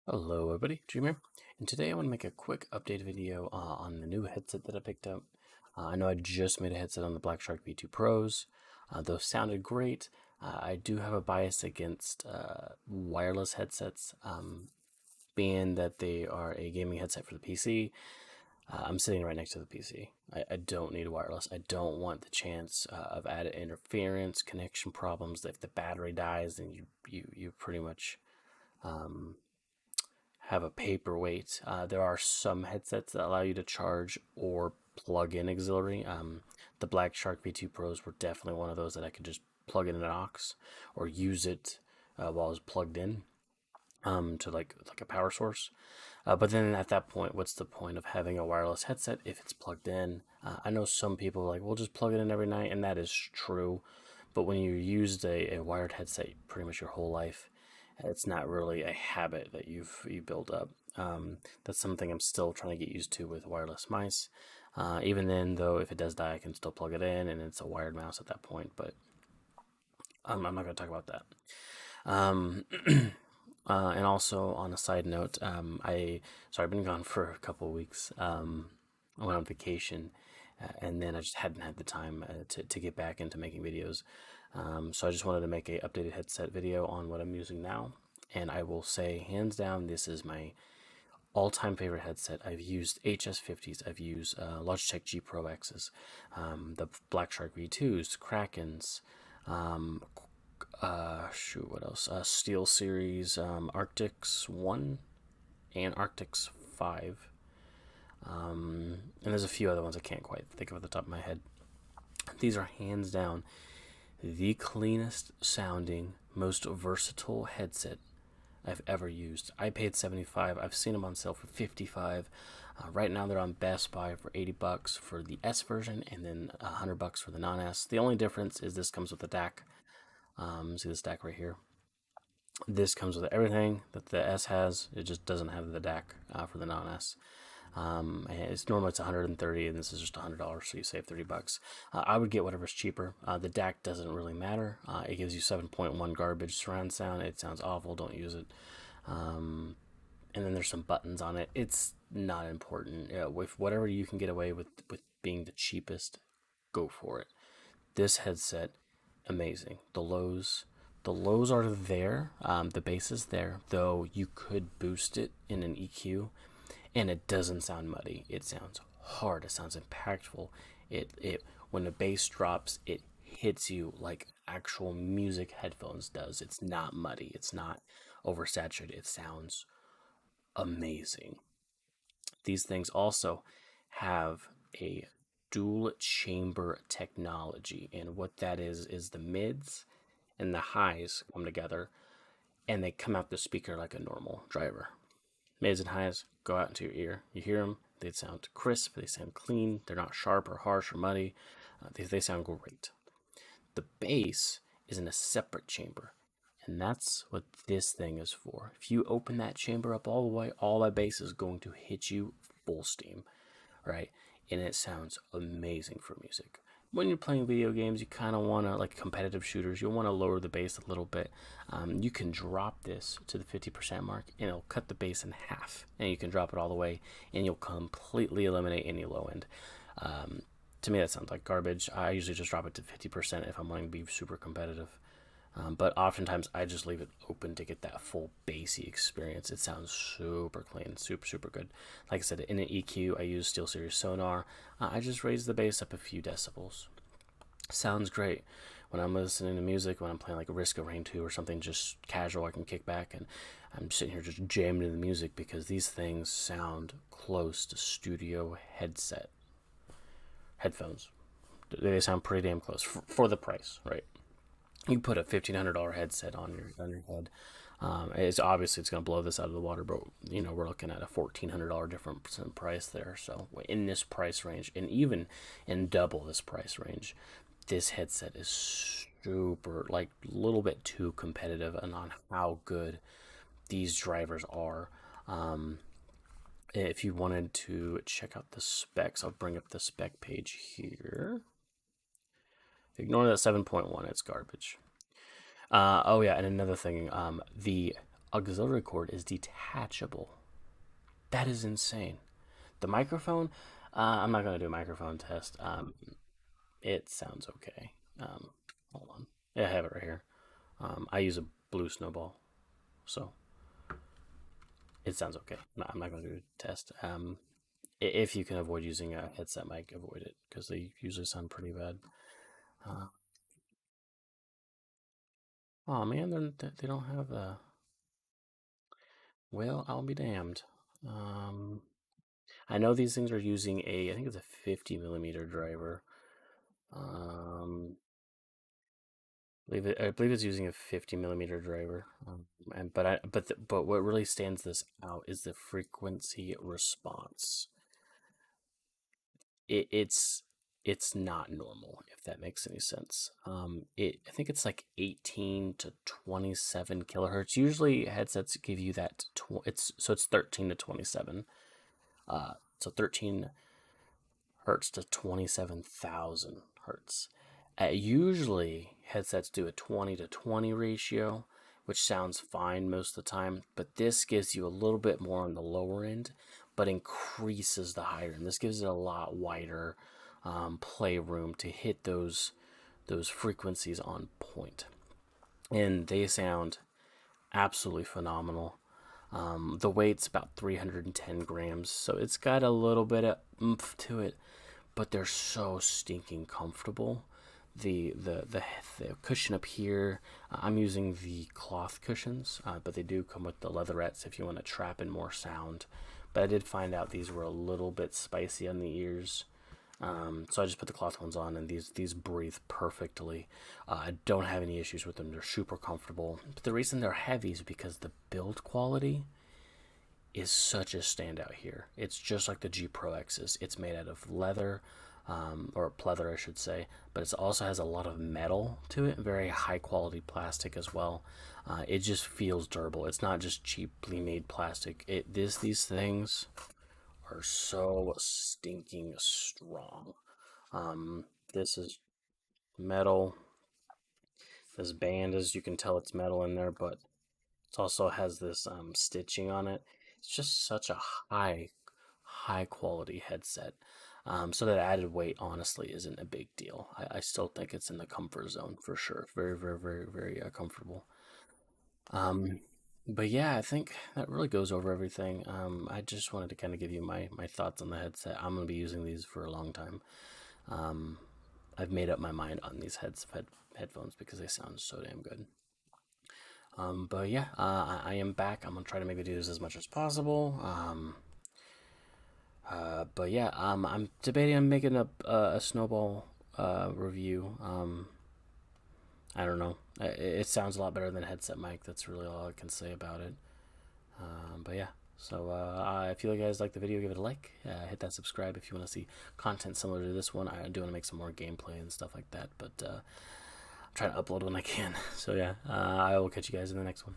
Hello everybody, Dream here, and today I want to make a quick update video on the new headset that I picked up. I know I just made a headset on the Black Shark V2 Pros. Those sounded great. I do have a bias against wireless headsets, being that they are a gaming headset for the PC. I'm sitting right next to the PC. I don't need wireless. I don't want the chance of added interference, connection problems. If the battery dies, then you pretty much have a paperweight. There are some headsets that allow you to charge or plug in auxiliary. The Black Shark V2 Pros were definitely one of those that I could just plug in an aux or use it while I was plugged in to like a power source. But then at that point, what's the point of having a wireless headset if it's plugged in? I know some people are like, we'll just plug it in every night, and that is true. But when you used a wired headset pretty much your whole life, it's not really a habit that you build up. That's something I'm still trying to get used to with wireless mice. Even then, though, if it does die, I can still plug it in, and it's a wired mouse at that point. But I'm not going to talk about that. Um, and also on a side note, I've been gone for a couple of weeks. I went on vacation, and then I just hadn't had the time to get back into making videos. So I just wanted to make a updated headset video on what I'm using now. And I will say, hands down, this is my all-time favorite headset. I've used HS50s, I've used Logitech G Pro X's, the Black Shark V2s, Krakens, um, what else? Steel Series, Arctics 1 and Arctics 5. And there's a few other ones I can't quite think of at the top of my head. These are hands down the cleanest sounding, most versatile headset I've ever used. I paid 75. I've seen them on sale for 55. Right now they're on Best Buy for $80 for the S version, and then $100 for the non-S. The only difference is this comes with a DAC. See the DAC right here. This comes with everything that the S has. It just doesn't have the DAC for the non-S. It's normally it's 130, and this is just $100, so you save $30. I would get whatever's cheaper. The DAC doesn't really matter. It gives you 7.1 garbage surround sound. It sounds awful. Don't use it. And then there's some buttons on it. It's not important. With whatever you can get away with being the cheapest, go for it. This headset, amazing. The lows are there. The bass is there, though you could boost it in an EQ, and it doesn't sound muddy. It sounds hard. It sounds impactful. It when the bass drops, it hits you like actual music headphones does. It's not muddy. It's not oversaturated. It sounds amazing. These things also have a dual chamber technology, and what that is the mids and the highs come together and they come out the speaker like a normal driver. Mids and highs go out into your ear. You hear them, they sound crisp, they sound clean, they're not sharp or harsh or muddy. They sound great. The bass is in a separate chamber, and that's what this thing is for. If you open that chamber up all the way, all that bass is going to hit you full steam, right? And it sounds amazing for music. When you're playing video games, you kind of want to, like competitive shooters, you'll want to lower the bass a little bit. You can drop this to the 50% mark, and it'll cut the bass in half. And you can drop it all the way, and you'll completely eliminate any low end. To me, that sounds like garbage. I usually just drop it to 50% if I'm wanting to be super competitive. But oftentimes I just leave it open to get that full bassy experience. It sounds super clean, super good. Like I said, in an EQ, I use SteelSeries Sonar. I just raise the bass up a few decibels. Sounds great. When I'm listening to music, when I'm playing like Risk of Rain 2 or something just casual, I can kick back and I'm sitting here just jamming to the music because these things sound close to studio headphones. They sound pretty damn close for the price, right? You put a $1,500 headset on your head. It's obviously it's going to blow this out of the water, but we're looking at a $1,400 difference in price there. So in this price range, and even in double this price range, this headset is super, like, a little bit too competitive and on how good these drivers are. If you wanted to check out the specs, I'll bring up the spec page here. Ignore that 7.1, it's garbage. Oh yeah, and another thing, the auxiliary cord is detachable. That is insane. The microphone, I'm not gonna do a microphone test. It sounds okay. Hold on. Yeah, I have it right here. I use a blue snowball, so it sounds okay. No, I'm not gonna do a test. If you can avoid using a headset mic, avoid it because they usually sound pretty bad. Uh, oh man, they don't have a. Well, I'll be damned. Um, I know these things are using I think it's a 50 millimeter driver. Um, I believe it's using a 50 millimeter driver. And but what really stands this out is the frequency response. It's not normal, if that makes any sense. I think it's like 18 to 27 kilohertz. Usually headsets give you that. It's 13 to 27. So 13 hertz to 27,000 hertz. Usually, headsets do a 20 to 20 ratio, which sounds fine most of the time, but this gives you a little bit more on the lower end, but increases the higher end. This gives it a lot wider playroom to hit those frequencies on point, and they sound absolutely phenomenal. The weight's about 310 grams, so it's got a little bit of oomph to it, but they're so stinking comfortable. The cushion up here, I'm using the cloth cushions, but they do come with the leatherettes if you want to trap in more sound. But I did find out these were a little bit spicy on the ears. So I just put the cloth ones on, and these breathe perfectly. I don't have any issues with them. They're super comfortable. But the reason they're heavy is because the build quality is such a standout here. It's just like the G Pro X's. It's made out of leather, or pleather, I should say, but it also has a lot of metal to it, very high quality plastic as well. It just feels durable. It's not just cheaply made plastic. These things are so stinking strong. This is metal. This band is, you can tell it's metal in there, but it also has this stitching on it. It's just such a high quality headset. So that added weight honestly isn't a big deal. I still think it's in the comfort zone for sure. Very comfortable. Um, but yeah, I think that really goes over everything. I just wanted to kind of give you my thoughts on the headset. I'm gonna be using these for a long time. Um, I've made up my mind on these headphones because they sound so damn good. But yeah, I am back. I'm gonna try to make videos as much as possible. But yeah, I'm debating on making a snowball review. I don't know. It sounds a lot better than headset mic. That's really all I can say about it. But yeah. So if you guys like the video, give it a like. Hit that subscribe if you want to see content similar to this one. I do want to make some more gameplay and stuff like that. But I'm trying to upload when I can. So yeah, I will catch you guys in the next one.